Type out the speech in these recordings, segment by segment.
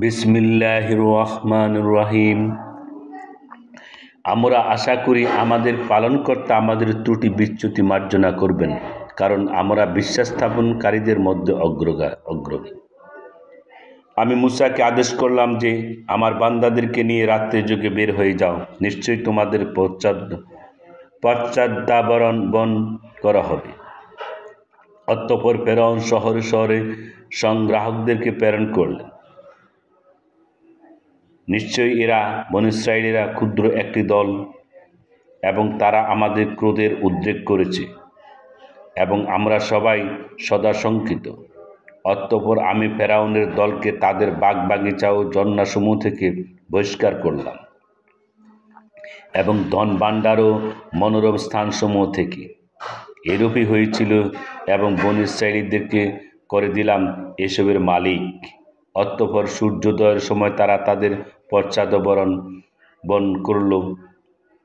বিসমিল্লাহির রহমানির রহিম। আমরা আশা করি আমাদের পালনকর্তা আমাদের ত্রুটি বিচ্যুতি মার্জনা করবেন, কারণ আমরা বিশ্বাস স্থাপনকারীদের মধ্যে অগ্রণী। আমি মুসাকে আদেশ করলাম যে, আমার বান্দাদেরকে নিয়ে রাত্রে যুগে বের হয়ে যাও, নিশ্চয়ই তোমাদের পশ্চাদ্ধাবন করা হবে। অতঃপর ফেরাউন শহরে শহরে সংগ্রাহকদেরকে প্রেরণ করলেন। নিশ্চয়ই এরা বনী ইসরাঈলেরা ক্ষুদ্র একটি দল, এবং তারা আমাদের ক্রোধের উদ্রেক করেছে, এবং আমরা সবাই সদা শঙ্কিত। অতঃপর আমি ফেরাউনের দলকে তাদের বাগবাগিচা ও ঝর্ণাসমূহ থেকে বহিষ্কার করলাম, এবং ধন ভাণ্ডার ও মনোরম স্থানসমূহ থেকে। এরূপই হয়েছিল, এবং বনী ইসরাঈলীদেরকে করে দিলাম এসবের মালিক। অতঃপর সূর্যোদয়ের সময় তারা তাদের পশ্চাদবলম্বন করল।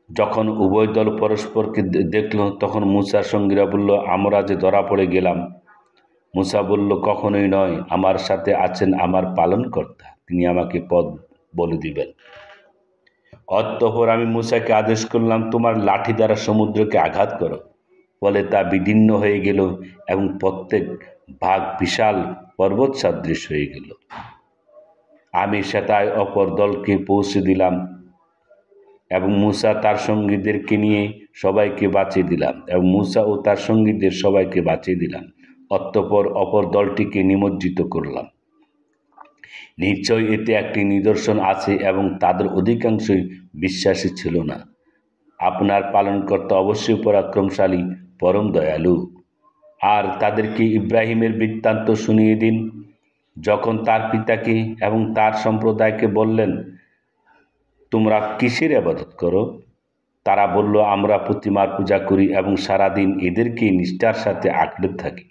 যখন উভয় দল পরস্পরকে দেখল, তখন মূসার সঙ্গীরা বলল, আমরা যে ধরা পড়ে গেলাম। মূসা বলল, কখনোই নয়, আমার সাথে আছেন আমার পালনকর্তা, তিনি আমাকে পথ বলে দিবেন। অতঃপর আমি মূসাকে আদেশ করলাম, তোমার লাঠি দ্বারা সমুদ্রকে আঘাত করো। ফলে তা বিদীর্ণ হয়ে গেল, এবং প্রত্যেক ভাগ বিশাল পর্বত সদৃশ হয়ে গেল। আমি সেটায় অপর দলকে পৌঁছে দিলাম, এবং মূসা তার সঙ্গীদেরকে নিয়ে সবাইকে বাঁচিয়ে দিলাম, এবং মূসা ও তার সঙ্গীদের সবাইকে বাঁচিয়ে দিলাম। অতঃপর অপর দলটিকে নিমজ্জিত করলাম। নিশ্চয় এতে একটি নিদর্শন আছে, এবং তাদের অধিকাংশই বিশ্বাসী ছিল না। আপনার পালনকর্তা অবশ্যই পরাক্রমশালী, পরম দয়ালু। আর তাদেরকে ইব্রাহিমের বৃত্তান্ত শুনিয়ে দিন, যখন তার পিতাকে এবং তার সম্প্রদায়কে বললেন, তোমরা কিসের ইবাদত করো? তারা বলল, আমরা প্রতিমার পূজা করি এবং সারাদিন এদেরকে নিষ্ঠার সাথে আঁকড়ে থাকি।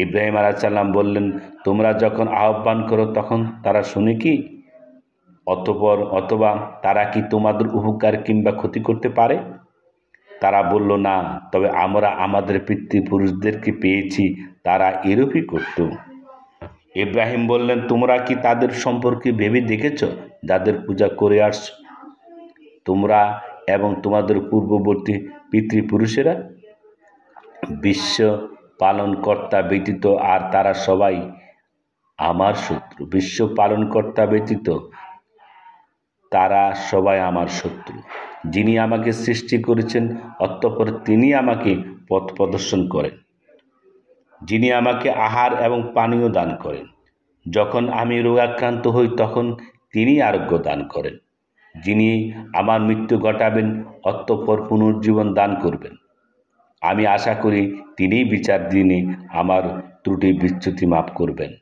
ইব্রাহিম আলাইহিস সালাম বললেন, তোমরা যখন আহ্বান করো তখন তারা শুনে কি? অথবা তারা কি তোমাদের উপকার কিংবা ক্ষতি করতে পারে? তারা বলল, না, তবে আমরা আমাদের পিতৃপুরুষদেরকে পেয়েছি, তারা এরূপই করত। ইব্রাহিম বললেন, তোমরা কি তাদের সম্পর্কে ভেবে দেখেছ যাদের পূজা করে আসছ, তোমরা এবং তোমাদের পূর্ববর্তী পিতৃপুরুষেরা? বিশ্ব পালনকর্তা ব্যতীত আর তারা সবাই আমার শত্রু। বিশ্ব পালনকর্তা ব্যতীত তারা সবাই আমার শত্রু। যিনি আমাকে সৃষ্টি করেছেন, অতঃপর তিনি আমাকে পথ প্রদর্শন করেন, যিনি আমাকে আহার এবং পানীয় দান করেন, যখন আমি রোগাক্রান্ত হই তখন তিনি আরোগ্য দান করেন, যিনি আমার মৃত্যু ঘটাবেন অতঃপর পুনর্জীবন দান করবেন। আমি আশা করি তিনিই বিচার দিনে আমার ত্রুটি বিচ্যুতি মাফ করবেন।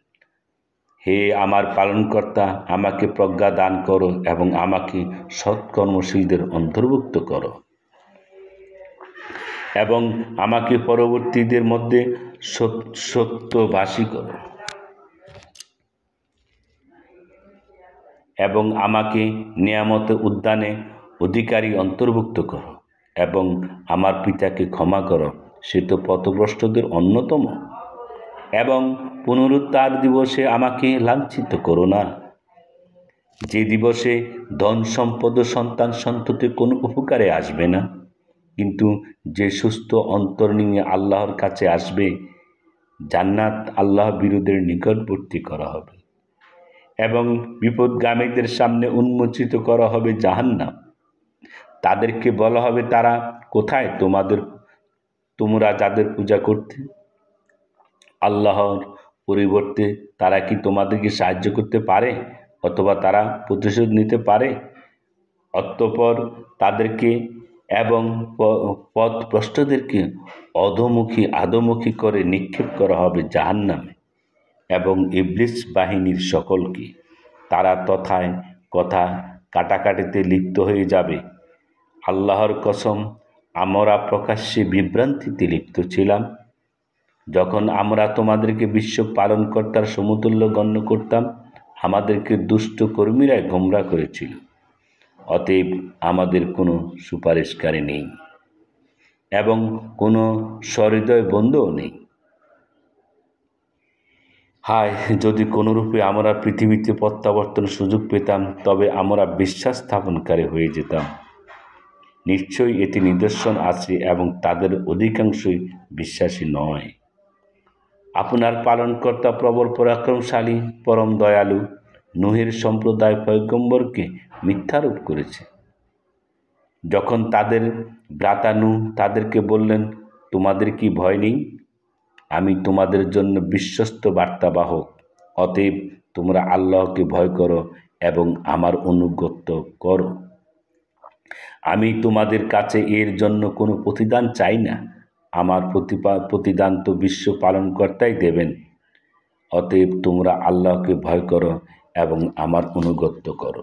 হে আমার পালনকর্তা, আমাকে প্রজ্ঞা দান করো এবং আমাকে সৎকর্মশীলদের অন্তর্ভুক্ত করো, এবং আমাকে পরবর্তীদের মধ্যে সত্যভাষী করো, এবং আমাকে নিয়ামতের উদ্যানে অধিকারী অন্তর্ভুক্ত করো, এবং আমার পিতাকে ক্ষমা করো, সে তো পথভ্রষ্টদের অন্যতম। এবং পুনরুত্থান দিবসে আমাকে লাঞ্ছিত করো না, যে দিবসে ধন সম্পদ ও সন্তান সন্ততি কোনো উপকারে আসবে না, কিন্তু যে সুস্থ অন্তর নিয়ে আল্লাহর কাছে আসবে, জান্নাত আল্লাহ বিরোধের নিকটবর্তী করা হবে, এবং বিপদগামীদের সামনে উন্মোচিত করা হবে জাহান্নাম। তাদেরকে বলা হবে, তারা কোথায় তোমরা যাদের পূজা করতে? আল্লাহর পরিবর্তে তারা কি তোমাদেরকে সাহায্য করতে পারে, অথবা তারা প্রতিশোধ নিতে পারে? অতঃপর তাদেরকে এবং পথভ্রষ্টদেরকে আধোমুখী করে নিক্ষেপ করা হবে জাহান্নামে, এবং ইবলিস বাহিনীর সকলকে। তারা তথায় কথা কাটাকাটিতে লিপ্ত হয়ে যাবে। আল্লাহর কসম, আমরা প্রকাশ্যে বিভ্রান্তিতে লিপ্ত ছিলাম যখন আমরা তোমাদেরকে বিশ্ব পালনকর্তার সমতুল্য গণ্য করতাম। আমাদেরকে দুষ্ট কর্মীরাই গোমরা করেছিল। অতএব আমাদের কোনো সুপারিশকারী নেই, এবং কোনো সহৃদয় বন্ধুও নেই। হায়, যদি কোনোরূপে আমরা পৃথিবীতে প্রত্যাবর্তনের সুযোগ পেতাম, তবে আমরা বিশ্বাস স্থাপনকারী হয়ে যেতাম। নিশ্চয়ই এতে নিদর্শন আছে এবং তাদের অধিকাংশই বিশ্বাসী নয়। আপনার পালনকর্তা প্রবল পরাক্রমশালী, পরম দয়ালু। নূহের সম্প্রদায় পয়গম্বরকে মিথ্যারোপ করেছে। যখন তাদের ভ্রাতা নূহ তাদেরকে বললেন, তোমাদের কি ভয় নেই? আমি তোমাদের জন্য বিশ্বস্ত বার্তাবাহক। অতএব তোমরা আল্লাহকে ভয় করো এবং আমার অনুগত্য করো। আমি তোমাদের কাছে এর জন্য কোনো প্রতিদান চাই না। আমার প্রতিদান তো বিশ্ব পালনকর্তাই দেবেন। অতএব তোমরা আল্লাহকে ভয় করো এবং আমার অনুগত্য করো।